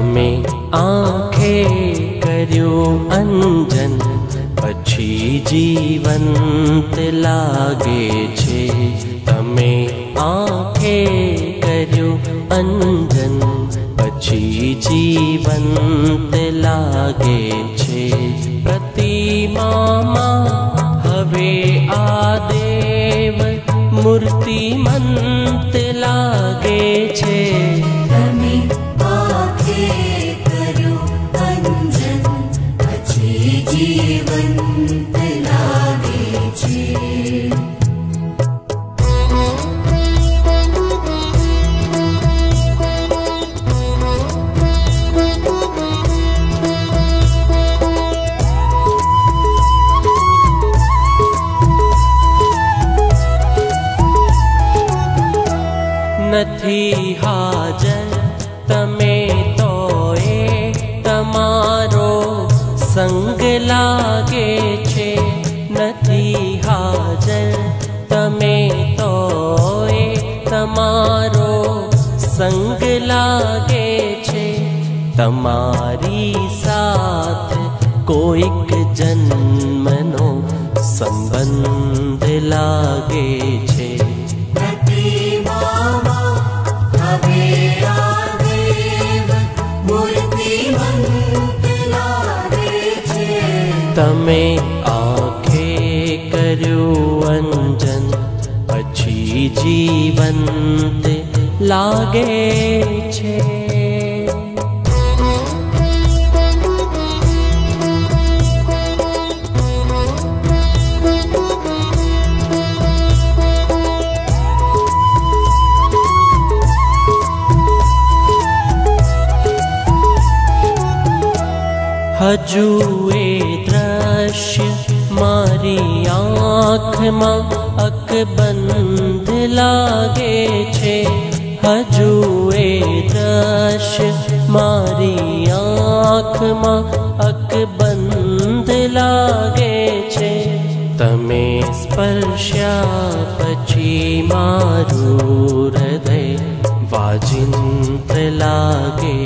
तमे आँखे कर्यो अंजन पछी जीवंत लागे छे। तमे आँखे कर्यो अंजन पछी जीवंत लागे छे। प्रतिमा हवे आ देव मूर्तिमंत लागे छे। तमे आँखे कर्यो अंजन पछी जीवंत लागे छे। नथी हाजर तमे तोए तमारो संग लागे छे। नथी हाजर तमे तोए तमारो संग लागे छे। तमारी साथ कोईक जन्मनो संबंध लागे छे। तमे आँखे कर्यो अंजन पछी जीवंत लागे छे। हजू ए दृश्य मारी आँख मां अकबंध लागे छे। हजू ए दृश्य मारी आँख मां अकबंध लागे छे। तमे स्पर्श्या पछी मारू हृदय वाजिंत लागे